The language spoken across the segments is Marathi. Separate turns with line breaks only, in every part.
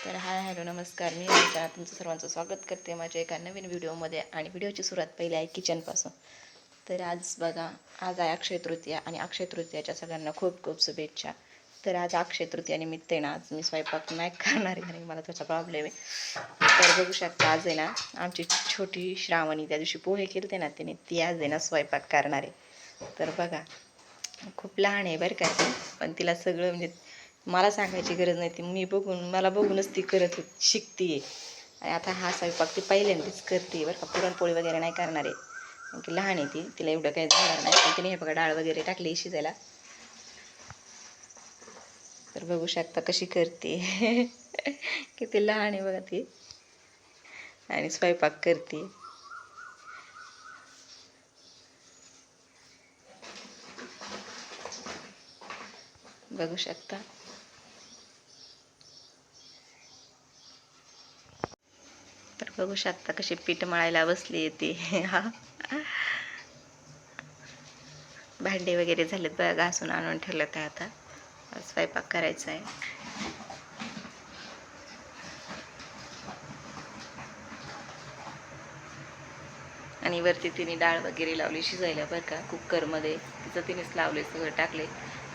तर हाय हॅलो नमस्कार. मी माझ्या तुमचं सर्वांचं स्वागत करते माझ्या एका नवीन व्हिडिओमध्ये. आणि व्हिडिओची सुरुवात पहिली आहे किचनपासून. तर आज बघा, आज आहे अक्षय तृतीया आणि अक्षय तृतीयाच्या सगळ्यांना खूप खूप शुभेच्छा. तर आज अक्षय तृतीयानिमित्त आहे ना, आज मी स्वयंपाक नाही करणार आहे आणि मला त्याचा प्रॉब्लेम आहे. तर बघू शकता, आज आहे ना आमची छोटी श्रावणी त्या दिवशी पोहे केले ना तिने, ती आज आहे ना स्वयंपाक करणार आहे. तर बघा, खूप लहान आहे बरं का ती, पण तिला सगळं म्हणजे मला सांगायची गरज नाही. ती मला बघूनच ती करत शिकते आहे. आणि आता हा स्वयंपाक ती पहिल्यांदाच करते बरं का. पुरणपोळी वगैरे नाही करणार आहे, कारण की लहान आहे ती, तिला एवढं काही झालं नाही. पण तिने हे बघा डाळ वगैरे टाकली शिजायला. तर बघू शकता कशी करते. किती लहान आहे बघा ती, आणि स्वयंपाक करते. बघू शकता. तर बघू शकता कशी पीठ मळायला बसली येते. हा, भांडे वगैरे झालेत बघा, घासून आणून ठेवलं. तर आता स्वयंपाक करायचा आहे. आणि वरती तिने डाळ वगैरे लावली शिजायला बरं का, कुकरमध्ये तिचं तिनेच लावले, सगळं टाकले.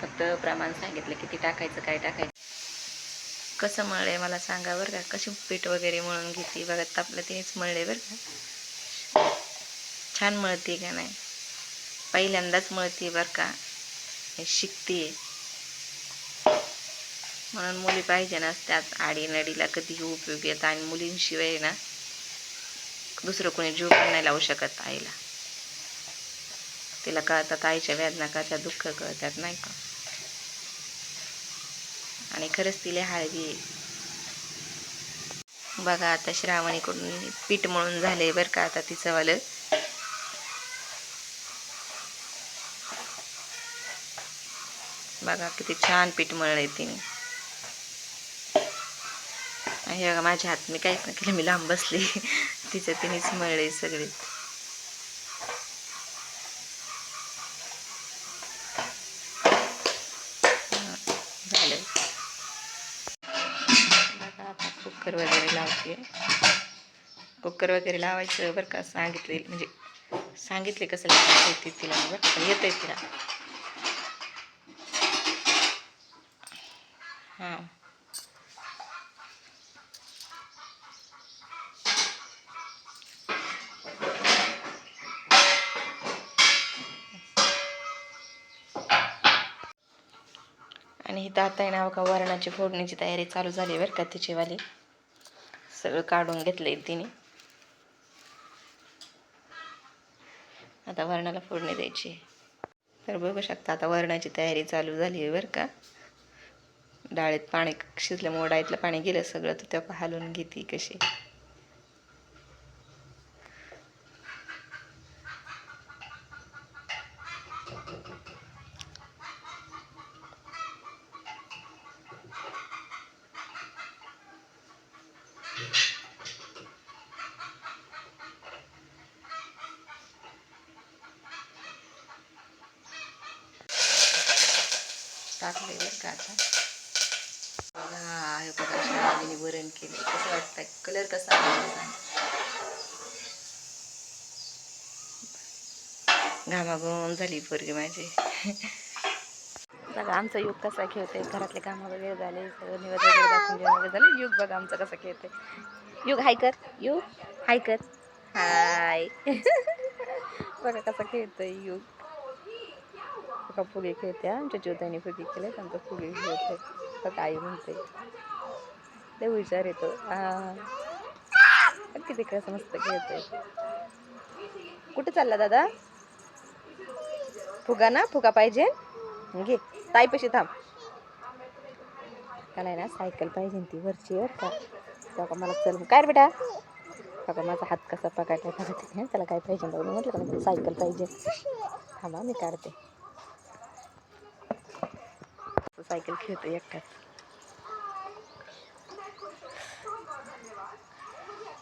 फक्त प्रमाण सांगितलं किती टाकायचं काय टाकायचं. कसं मळलंय मला सांगा बरं का. कशी पीठ वगैरे मळून घेते बघा, आपलं तिनेच मळले बरं का. छान मळते का नाही, पहिल्यांदाच मळते बरं का, शिकते. म्हणून मुली पाहिजे नसत्यात आडीनडीला कधीही उपयोग येतात. आणि मुलींशिवाय ना दुसरं कोणी जीव पण नाही लावू शकत आईला. तिला कळतात आईच्या वेदना, कळतात दुःख कळतात नाही का. आणि खरंच तिला हळवी आहे. बघा आता श्रावणीकडून पीठ मळून झाले बरं का. आता तिचं वालं बघा किती छान पीठ मळलंय तिने. आणि बघा माझ्या हात मी काहीच नाही केलं, मी लांब बसली. तिचं तिनेच मळले सगळे. झालं बघा. आता कुकर वगैरे लावते. कुकर वगैरे लावायचं बरं का, सांगितले कसं लावायचं ते तिला बरं का, येतं आहे तिला. हां, आणि इथं आता आहे ना बघा, वरणाची फोडणीची तयारी चालू झाली बरं का. तिचीवाली सगळं काढून घेतलंय तिने. आता वरणाला फोडणी द्यायची. तर बघू शकता आता वरणाची तयारी चालू झाली आहे बरं का. डाळीत पाणी शिजल्यामुळे डाळीतलं पाणी गेलं सगळं, तर त्या हलवून घेते कशी. टाकले बरं का आता. बघा हे बघा, श्रावणीने वरण केले. कसं वाटतंय, कलर कसा आहे, घामाघूम झाली पोरगी माझी. बघा आमचा युग कसा खेळतोय. घरातले कामं वगैरे झाले, सगळं निवड वगैरे दाखवून जेवण वगैरे झालं. युग बघा आमचा कसा खेळतोय. युग हाय कर, युग हाय कर, हाय. बघा कसा खेळतोय युग. बघा फुगे खेळते. आमच्या ज्योताने फुगे केले, आमचा फुगे खेळतोय. बघा आई म्हणते लय हुशार येतो. किती कसं मस्त खेळतोय. कुठे चालला दादा? फुगा ना, फुगा पाहिजे घे, ताईपाशी थांब. त्याला आहे ना सायकल पाहिजे ती वरची वर का. तेव्हा मला चल काय रे बेटा. बघा माझा हात कसा पकडला बघा तिथे. त्याला काय पाहिजे बघा, म्हटलं का मला सायकल पाहिजे. थांबा मी काढते. सायकल खेळतो एकटाच.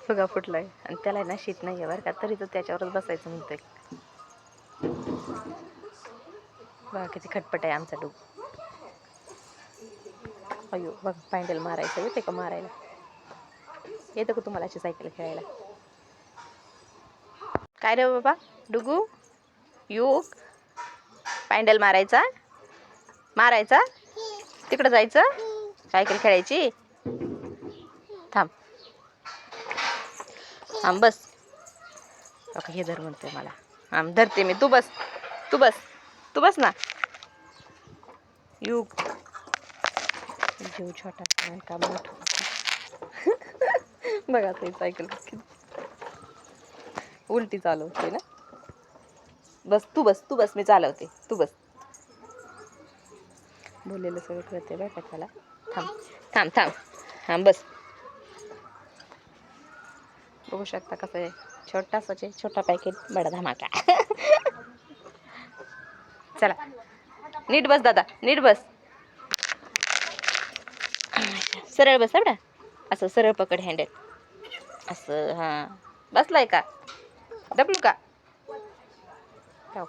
फुगा फुटलाय आणि त्याला ना शीट नाही आहे बरं का, तरी तो त्याच्यावरच बसायचं म्हणतोय. बघा किती खटपट आहे आमचा डूब. अयो बघ पॅन्डल मारायचं येते का मारायला. येतं का तुम्हाला अशी सायकल खेळायला? काय रे बाबा डुगू युग, पॅन्डल मारायचा मारायचा, तिकडं जायचं, सायकल खेळायची. थांब थांब बस. हे धर म्हणतोय मला. आम धरते मी, तू बस तू बस तू बस ना. युग जीव छोटा का मोठा. बघा ते सायकल उलटी चालवते ना. बस तू बस तू बस, मी चालवते, तू बस. बोललेलं सगळं कळते बरं का त्याला. थांब थांब थांब हां बस. बघू शकता कसं आहे, छोटासाच आहे, छोटा पॅकेट बडा धमाका. चला नीट बस दादा, नीट बस. सरळ बस बेटा, असं सरळ पकड हँडल, असं हां. बसलाय का? दबलू का?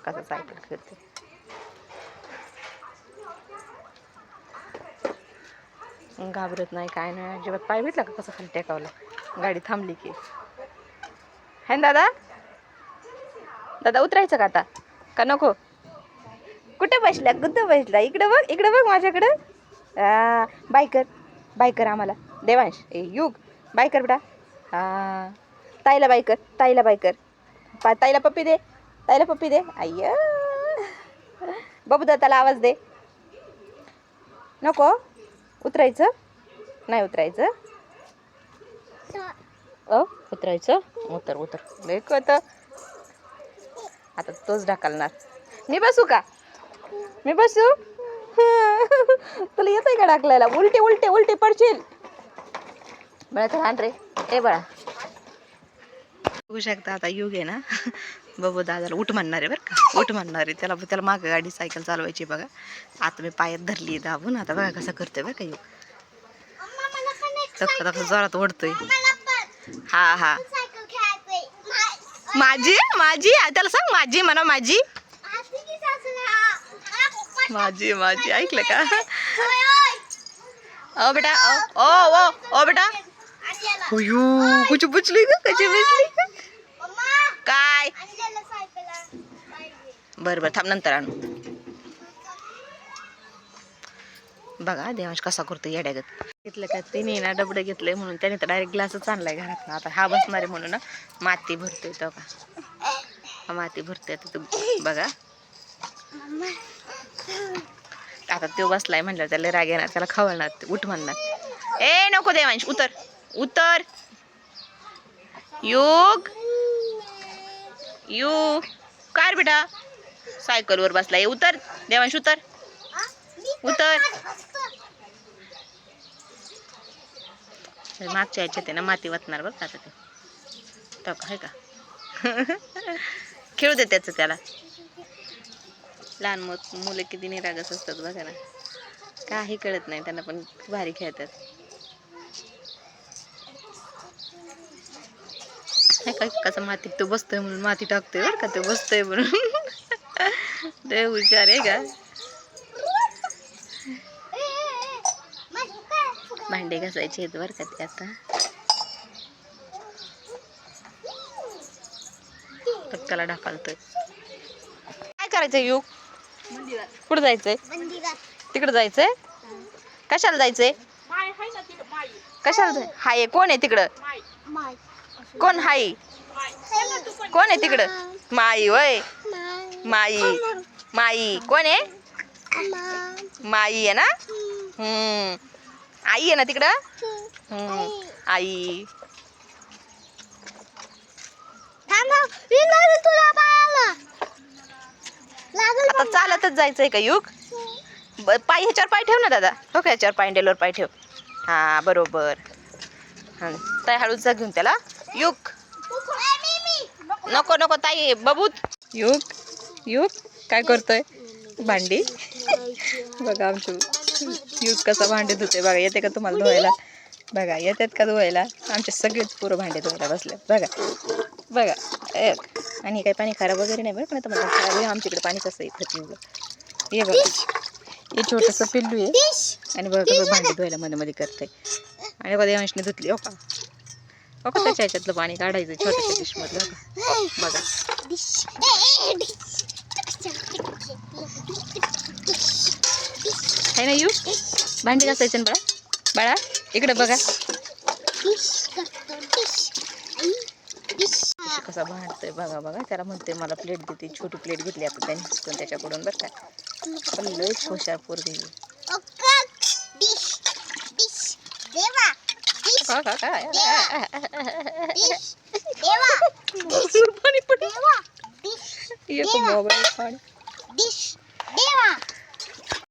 कसं सायकल खेळते. घाबरत नाही काय नाही अजिबात. पाय भेटला का कसं खाली टेकावलं गाडी थांबली की. है ना दादा? दादा उतरायचं का आता का नको? कुठे बसल्या कुठं बसला? इकडं बघ माझ्याकडं. बाय कर बाय कर आम्हाला. देवांश ए युग बाय कर बेटा. हां ताईला बाय कर, ताईला बाय कर. ताईला पप्पी दे, ताईला पप्पी दे. अय्य बबू दादाला आवाज दे. नको उतरायचं नाही, उतरायचं उतरायचं. उतर उतर लेक आता. आता तोच ढकलणार. मी बसू का? मी बसू? तुला येतंय का ढकलायला? उलटे उलटे उलटे पडशील. बळा तर आण रे. ए बळा बघू शकता आता युग आहे ना. बबू दादाला उठ म्हणणार आहे बरं का, उठ म्हणणार आहे. त्याला मागं गाडी सायकल चालवायची बघा. आता मी पायात धरली दाबून. आता बघा कसं करतोय बरं का युग. तक जोरात ओढतोय. हा हा माझी माझी त्याला सांग माझी म्हणा. माझी माझी माझी ऐकलं का? ओ बेटा ओ ओ ओ बेटा. कुछ बुचली का? कशी बुचली काय? बरं बरं थांब नंतर आणू. बघा देवांश कसा करतो येड्यागत. घेतलं का तिने ना डबडं घेतलंय म्हणून त्याने तर डायरेक्ट ग्लासच आणलाय घरात. आता हा बसणार आहे म्हणून ना माती भरतोय. तो का हा माती भरतोय आता तू बघा. आता तो बसलाय म्हणलं त्याला राग येणार, त्याला खवळणार, उठ म्हणणार. ए नको देवांश उतर उतर. युग युग काय बेटा सायकलवर बसलाय. उतर देवांश उतर उतर. मागच्या याच्यात आहे ना माती वाटणार बघ आता ते. तो आहे का? खेळू दे त्याचं त्याला. लहान मुलं किती निरागस असतात बघा ना. काही कळत नाही त्यांना, पण भारी खेळतात. काय कसं मातीत तो बसतोय म्हणून माती टाकतोय बरं का. तो बसतोय म्हणून. ते हुशार आहे का? भांडे घासायचे आहेत बरं का ते आता. त्याला ढकलतोय. काय करायचं युग? कुठं जायचंय? तिकडं जायचंय. कशाला जायचंय? कशाला जाय? हाय कोण आहे तिकडं? कोण हाय? कोण आहे तिकडं? माई वय माई. माई कोण आहे? माई आहे ना. आई आहे ना तिकडं. आई आता चालतच जायचंय का युग? पाय ह्याच्यावर पाय ठेव ना दादा. हो का ह्याच्यावर पॅन्डलवर पाय ठेव. हा बरोबर. हा ताई हळूच जा घेऊन त्याला. युग नको नको ताई बबूत. युग युग काय करतोय? भांडी बघा आमची युग कसा भांडी धुते बघा. येते का तुम्हाला धुवायला? बघा येतात का धुवायला? आमचे सगळेच पुरं भांडे धुवायला बसले बघा बघा. आणि काही पाणी खराब वगैरे नाही बरं पण. आता मला आमच्याकडे पाणी कसं येतं हे बघा. हे छोटंसं पिल्लू आहे आणि बघा कसं भांडी धुवायला मध्ये मध्ये करते. आणि बघा देवांशने धुतली हो का. बघा त्याच्या ह्याच्यातलं पाणी काढायचं छोट्याशा डिश मधलं बघा. आहे ना यू भांडी घासायचं ना बाळा. बाळा इकडे बघा कसा भांडतोय बघा बघा. त्याला म्हणते मला प्लेट देते. छोटी प्लेट घेतली आता त्यांनी त्याच्याकडून बरं का. लयच हुशार पोरगी. पाणी पडलं. मोबाईल पाणी